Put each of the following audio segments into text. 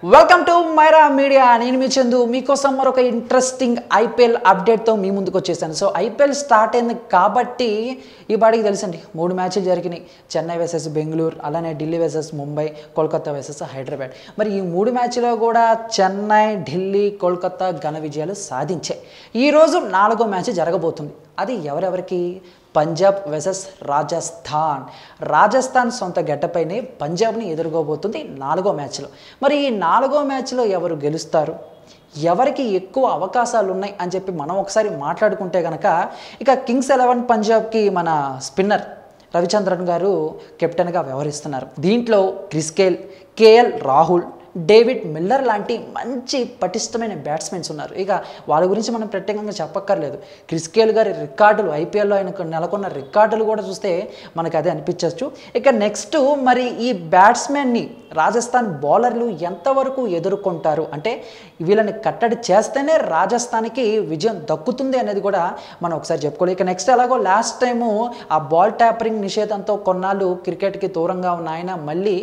Welcome to Myra media. నేను మీ చందు మీకోసం మరొక ఇంట్రెస్టింగ్ ఐపీఎల్ అప్డేట్తో మీ ముందుకు వచ్చేసాను. సో ఐపీఎల్ స్టార్ట్ అయింది కాబట్టి ఈ బాడీకి తెలుసండి 3 మ్యాచ్లు జరిగినాయి. చెన్నై వర్సెస్ బెంగళూరు, అలానే ఢిల్లీ వర్సెస్ ముంబై, కోల్కతా వర్సెస్ హైదరాబాద్. మరి ఈ 3 మ్యాచ్లో కూడా చెన్నై, ఢిల్లీ, కోల్కతా ఘన విజయాలు సాధించాయి. ఈరోజు 4వ మ్యాచ్ జరగబోతుంది. అది ఎవరెవరికి? పంజాబ్ వర్సెస్ రాజస్థాన్ సొంత గడ్డపైనే పంజాబ్ని ఎదుర్కోబోతుంది 4వ మ్యాచ్లో. మరి ఈ 4వ మ్యాచ్లో ఎవరు గెలుస్తారు, ఎవరికి ఎక్కువ అవకాశాలు ఉన్నాయి అని చెప్పి మనం ఒకసారి మాట్లాడుకుంటే కనుక ఇక కింగ్స్ 11 పంజాబ్కి మన స్పిన్నర్ రవిచంద్రన్ గారు కెప్టెన్గా వ్యవహరిస్తున్నారు. దీంట్లో Chris Gayle, KL Rahul, David Miller లాంటి మంచి పటిష్టమైన బ్యాట్స్మెన్స్ ఉన్నారు. ఇక వాళ్ళ గురించి మనం ప్రత్యేకంగా చెప్పక్కర్లేదు. క్రిస్ గేల్ గారి రికార్డులు, ఐపీఎల్లో ఆయనకు నెలకొన్న రికార్డులు కూడా చూస్తే మనకు అదే అనిపించవచ్చు. ఇక నెక్స్ట్ మరి ఈ బ్యాట్స్మెన్ని రాజస్థాన్ బౌలర్లు ఎంతవరకు ఎదుర్కొంటారు, అంటే వీళ్ళని కట్టడి చేస్తేనే రాజస్థాన్కి విజయం దక్కుతుంది అనేది కూడా మనం ఒకసారి చెప్పుకోవాలి. ఇక నెక్స్ట్ ఎలాగో లాస్ట్ టైము ఆ బాల్ ట్యాపరింగ్ నిషేధంతో కొన్నాళ్ళు క్రికెట్కి దూరంగా ఉన్న ఆయన మళ్ళీ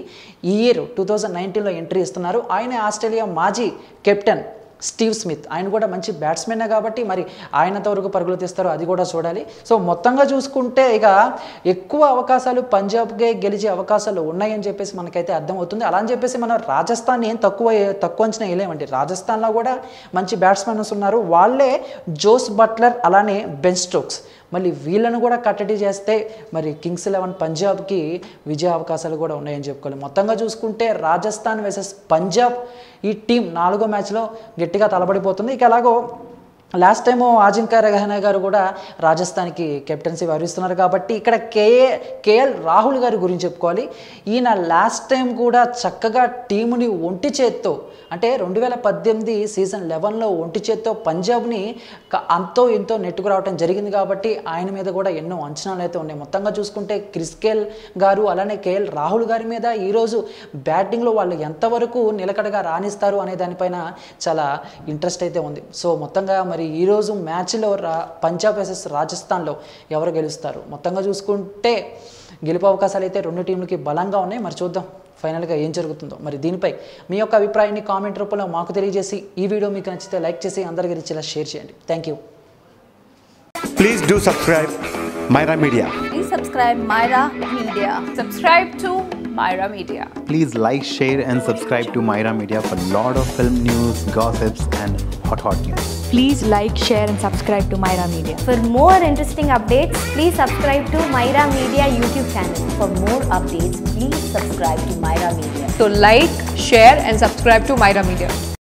ఈ ఇయర్ 2019లో ఎంట్రీ ఇస్తున్నారు. ఆయన ఆస్ట్రేలియా మాజీ కెప్టెన్ స్టీవ్ స్మిత్, ఆయన కూడా మంచి బ్యాట్స్మెన్నే కాబట్టి మరి ఆయనతో వరకు పరుగులు తీస్తారో అది కూడా చూడాలి. సో మొత్తంగా చూసుకుంటే ఇక ఎక్కువ అవకాశాలు పంజాబ్కే గెలిచే అవకాశాలు ఉన్నాయని చెప్పేసి మనకైతే అర్థమవుతుంది. అలా అని చెప్పేసి మనం రాజస్థాన్ ఏం తక్కువ అంచనా వేయలేమండి. రాజస్థాన్లో కూడా మంచి బ్యాట్స్మెన్స్ ఉన్నారు. వాళ్ళే జోస్ బట్లర్, అలానే బెన్ స్టోక్స్. మళ్ళీ వీళ్ళను కూడా కట్టడి చేస్తే మరి కింగ్స్ 11 పంజాబ్కి విజయ అవకాశాలు కూడా ఉన్నాయని చెప్పుకోవాలి. మొత్తంగా చూసుకుంటే రాజస్థాన్ వర్సెస్ పంజాబ్ ఈ టీం 4వ మ్యాచ్లో గట్టిగా తలబడిపోతుంది. ఇక ఎలాగో లాస్ట్ టైము అజింక్య రహానే గారు కూడా రాజస్థాన్కి కెప్టెన్సీ వహిస్తున్నారు కాబట్టి ఇక్కడ కేఎల్ రాహుల్ గారి గురించి చెప్పుకోవాలి. ఈయన లాస్ట్ టైం కూడా చక్కగా టీముని ఒంటి చేత్తో, అంటే 2018 సీజన్ 11లో ఒంటి చేత్తో పంజాబ్ని అంతో ఎంతో నెట్టుకురావడం జరిగింది కాబట్టి ఆయన మీద కూడా ఎన్నో అంచనాలు అయితే ఉన్నాయి. మొత్తంగా చూసుకుంటే క్రిస్ గేల్ గారు, అలానే కేఎల్ రాహుల్ గారి మీద ఈరోజు బ్యాటింగ్లో వాళ్ళు ఎంతవరకు నిలకడగా రాణిస్తారు అనే దానిపైన చాలా ఇంట్రెస్ట్ అయితే ఉంది. సో మొత్తంగా మరి ఈరోజు మ్యాచ్లో పంజాబ్ వర్సెస్ రాజస్థాన్లో ఎవరు గెలుస్తారు? మొత్తంగా చూసుకుంటే గెలుపు అవకాశాలు అయితే 2 టీంలకి బలంగా ఉన్నాయి. మరి చూద్దాం ఫైనల్గా ఏం జరుగుతుందో. మరి దీనిపై మీ యొక్క అభిప్రాయాన్ని కామెంట్ రూపంలో మాకు తెలియజేసి, ఈ వీడియో మీకు నచ్చితే లైక్ చేసి అందరికీ రీచ్లా షేర్ చేయండి. Thank you. Please do subscribe Myra Media. Please subscribe Myra Media. Subscribe to Myra Media. Please like, share and subscribe to Myra Media for lot of film news, gossips and hot news. Please like, share and subscribe to Myra Media. For more interesting updates, please subscribe to Myra Media YouTube channel. For more updates, please subscribe to Myra Media. So like, share and subscribe to Myra Media.